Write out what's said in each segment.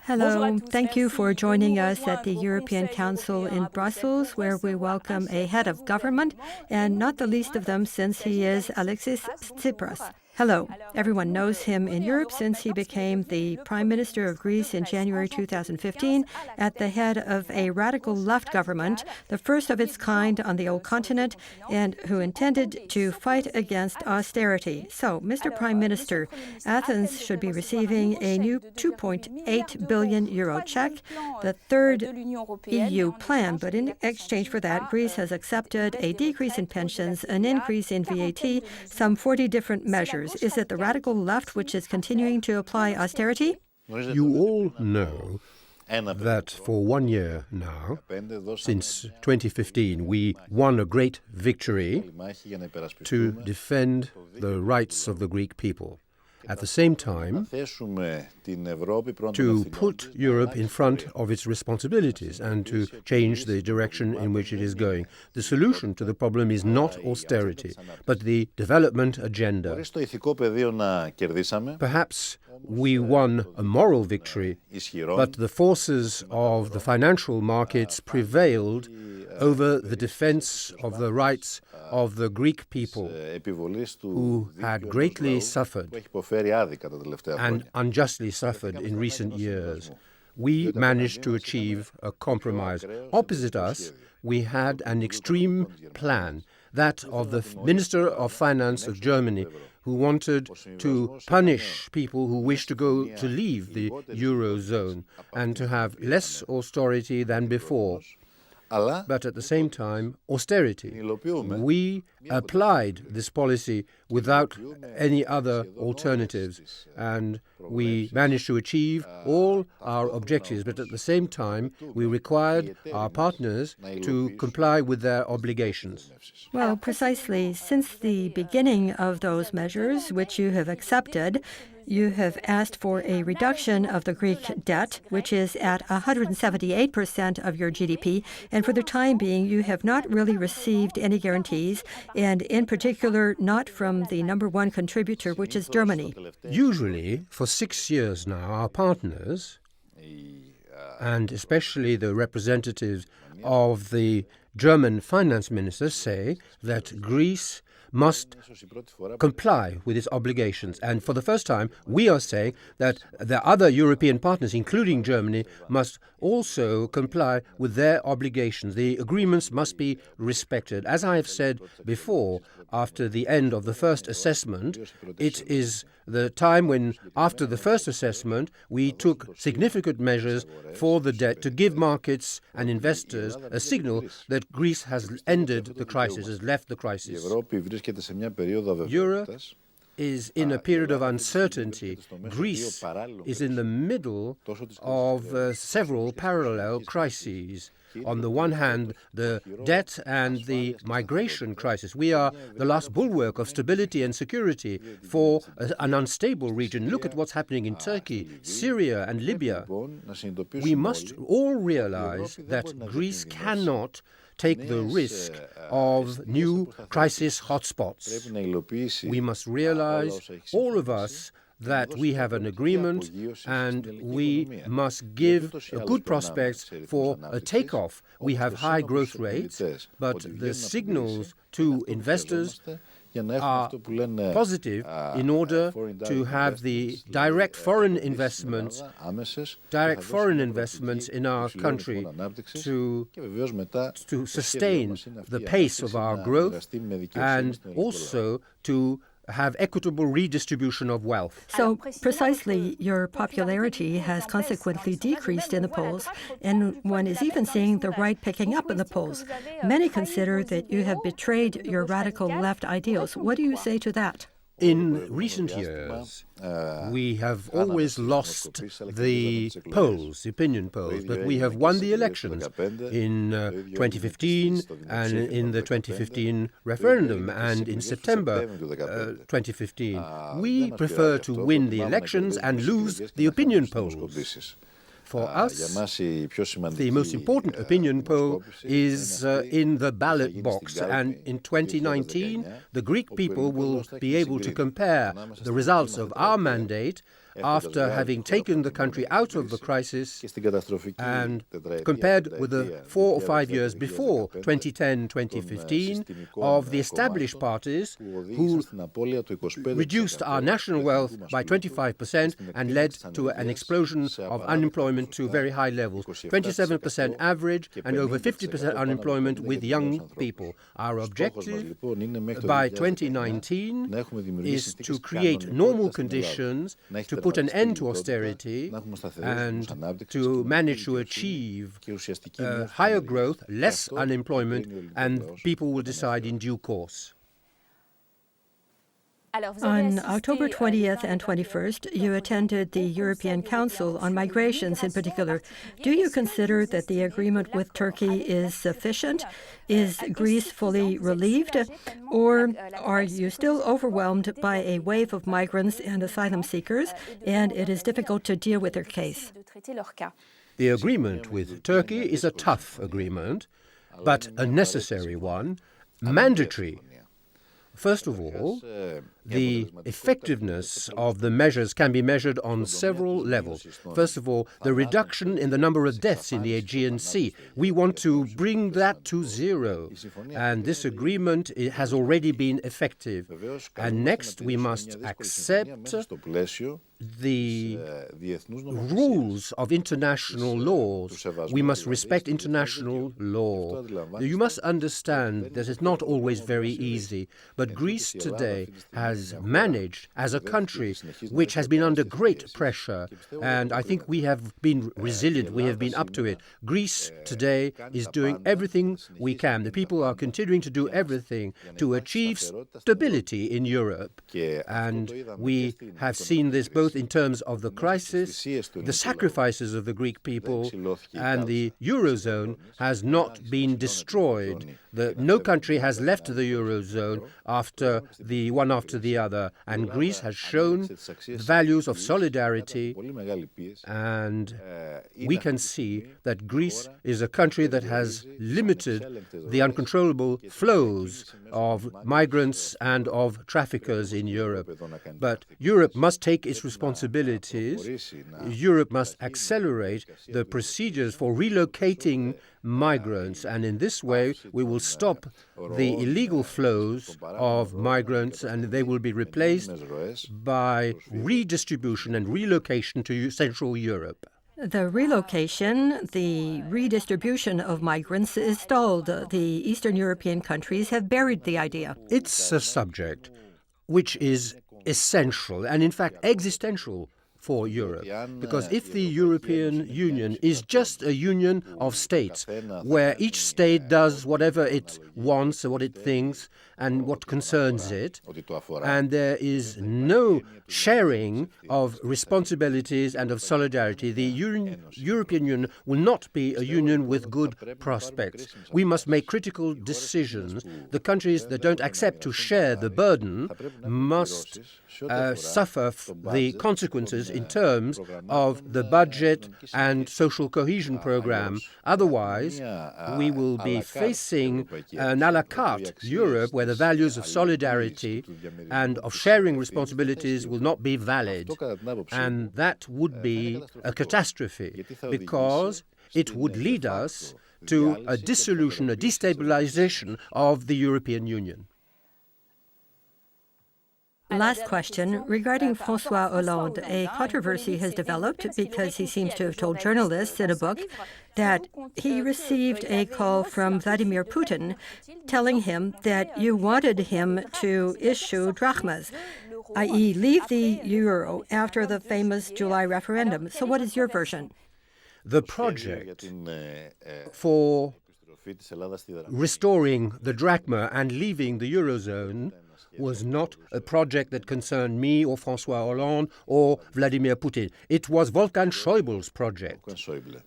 Hello, thank you for joining us at the European Council in Brussels, where we welcome a head of government, and not the least of them since he is Alexis Tsipras. Hello. Everyone knows him in Europe since he became the Prime Minister of Greece in January 2015 at the head of a radical left government, the first of its kind on the old continent, and who intended to fight against austerity. So, Mr. Prime Minister, Athens should be receiving a new €2.8 billion check, the third EU plan. But in exchange for that, Greece has accepted a decrease in pensions, an increase in VAT, some 40 different measures. Is it the radical left which is continuing to apply austerity? You all know that for 1 year now, since 2015, we won a great victory to defend the rights of the Greek people. At the same time, to put Europe in front of its responsibilities and to change the direction in which it is going. The solution to the problem is not austerity, but the development agenda. Perhaps we won a moral victory, but the forces of the financial markets prevailed over the defense of the rights of the Greek people, who had greatly suffered and unjustly suffered in recent years. We managed to achieve a compromise. Opposite us, we had an extreme plan, that of the Minister of Finance of Germany, who wanted to punish people who wished to leave the Eurozone and to have less austerity than before. But at the same time, austerity. We applied this policy without any other alternatives, and we managed to achieve all our objectives. But at the same time, we required our partners to comply with their obligations. Well, precisely. Since the beginning of those measures, which you have accepted, you have asked for a reduction of the Greek debt, which is at 178% of your GDP, and for the time being, you have not really received any guarantees, and in particular, not from the number one contributor, which is Germany. Usually, for 6 years now, our partners, and especially the representatives of the German finance minister, say that Greece must comply with its obligations. And for the first time, we are saying that the other European partners, including Germany, must also comply with their obligations. The agreements must be respected. As I have said before, after the end of the first assessment, it is the time when, after the first assessment, we took significant measures for the debt to give markets and investors a signal that Greece has ended the crisis, has left the crisis. Europe is in a period of uncertainty. Greece is in the middle of several parallel crises. On the one hand, the debt and the migration crisis. We are the last bulwark of stability and security for an unstable region. Look at what's happening in Turkey, Syria, and Libya. We must all realize that Greece cannot take the risk of new crisis hotspots. We must realize, all of us, that we have an agreement and we must give good prospects for a takeoff. We have high growth rates, but the signals to investors are positive in order to have the direct foreign investments in our country to sustain the pace of our growth and also to have equitable redistribution of wealth. So precisely, your popularity has consequently decreased in the polls, and one is even seeing the right picking up in the polls. Many consider that you have betrayed your radical left ideals. What do you say to that? In recent years, we have always lost the polls, the opinion polls, but we have won the elections in 2015 and in the 2015 referendum and in September 2015. We prefer to win the elections and lose the opinion polls. For us, the most important opinion poll is in the ballot box, and in 2019, the Greek people will be able to compare the results of our mandate after having taken the country out of the crisis, and compared with the 4 or 5 years before 2010-2015 of the established parties who reduced our national wealth by 25% and led to an explosion of unemployment to very high levels, 27% average and over 50% unemployment with young people. Our objective by 2019 is to create normal conditions, to put an end to austerity and to manage to achieve higher growth, less unemployment, and people will decide in due course. On October 20th and 21st, you attended the European Council on migrations in particular. Do you consider that the agreement with Turkey is sufficient? Is Greece fully relieved? Or are you still overwhelmed by a wave of migrants and asylum seekers, and it is difficult to deal with their case? The agreement with Turkey is a tough agreement, but a necessary one, mandatory. First of all, the effectiveness of the measures can be measured on several levels. First of all, the reduction in the number of deaths in the Aegean Sea. We want to bring that to zero, and this agreement has already been effective. And next, we must accept the rules of international laws. We must respect international law. You must understand that it's not always very easy, but Greece today has managed, as a country which has been under great pressure, and I think we have been resilient, we have been up to it. Greece today is doing everything we can. The people are continuing to do everything to achieve stability in Europe, and we have seen this both in terms of the crisis, the sacrifices of the Greek people, and the Eurozone has not been destroyed. No country has left the Eurozone after the other, and Greece has shown the values of solidarity, and we can see that Greece is a country that has limited the uncontrollable flows of migrants and of traffickers in Europe. But Europe must take its responsibilities. Europe must accelerate the procedures for relocating migrants, and in this way we will stop the illegal flows of migrants, and they will be replaced by redistribution and relocation to Central Europe. The relocation, the redistribution of migrants is stalled. The Eastern European countries have buried the idea. It's a subject which is essential and in fact existential for Europe, because if the European Union is just a union of states where each state does whatever it wants and what it thinks and what concerns it, and there is no sharing of responsibilities and of solidarity, the European Union will not be a union with good prospects. We must make critical decisions. The countries that don't accept to share the burden must suffer the consequences in terms of the budget and social cohesion program. Otherwise, we will be facing an à la carte Europe where the values of solidarity and of sharing responsibilities will not be valid. And that would be a catastrophe, because it would lead us to a dissolution, a destabilization of the European Union. Last question. Regarding François Hollande, a controversy has developed because he seems to have told journalists in a book that he received a call from Vladimir Putin telling him that you wanted him to issue drachmas, i.e. leave the euro after the famous July referendum. So what is your version? The project for restoring the drachma and leaving the eurozone was not a project that concerned me or François Hollande or Vladimir Putin. It was Wolfgang Schäuble's project,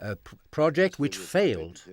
a project which failed,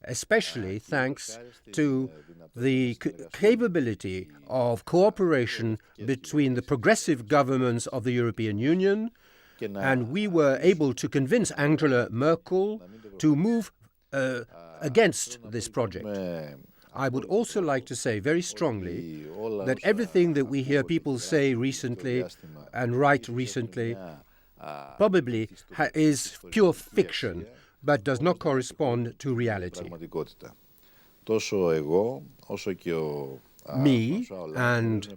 especially thanks to the capability of cooperation between the progressive governments of the European Union, and we were able to convince Angela Merkel to move against this project. I would also like to say very strongly that everything that we hear people say recently and write recently probably is pure fiction, but does not correspond to reality. Me and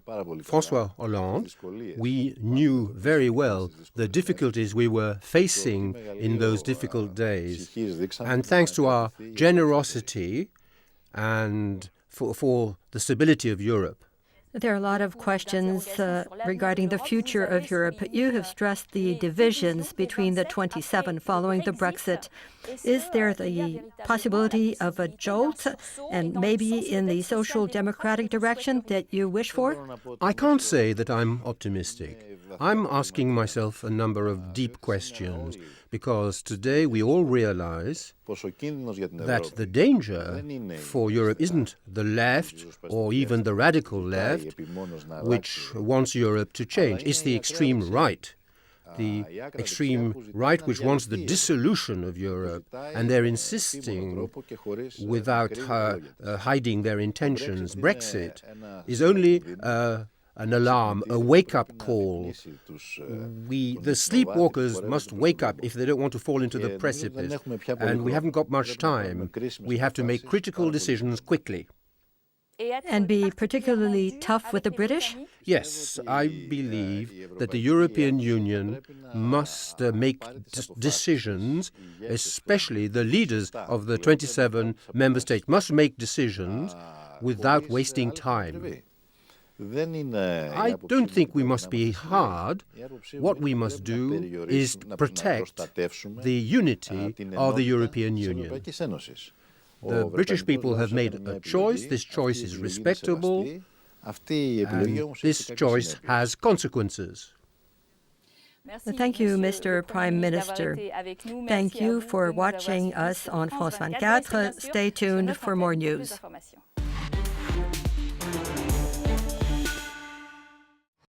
François Hollande, we knew very well the difficulties we were facing in those difficult days. And thanks to our generosity and for the stability of Europe. There are a lot of questions regarding the future of Europe. You have stressed the divisions between the 27 following the Brexit. Is there the possibility of a jolt, and maybe in the social democratic direction that you wish for? I can't say that I'm optimistic. I'm asking myself a number of deep questions, because today we all realize that the danger for Europe isn't the left or even the radical left, which wants Europe to change. It's the extreme right. The extreme right which wants the dissolution of Europe, and they're insisting, without hiding their intentions. Brexit is only an alarm, a wake-up call. The sleepwalkers must wake up if they don't want to fall into the precipice. And we haven't got much time. We have to make critical decisions quickly. And be particularly tough with the British? Yes, I believe that the European Union must make decisions, especially the leaders of the 27 member states must make decisions without wasting time. I don't think we must be hard. What we must do is protect the unity of the European Union. The British people have made a choice. This choice is respectable, and this choice has consequences. Thank you, Mr. Prime Minister. Thank you for watching us on France 24. Stay tuned for more news.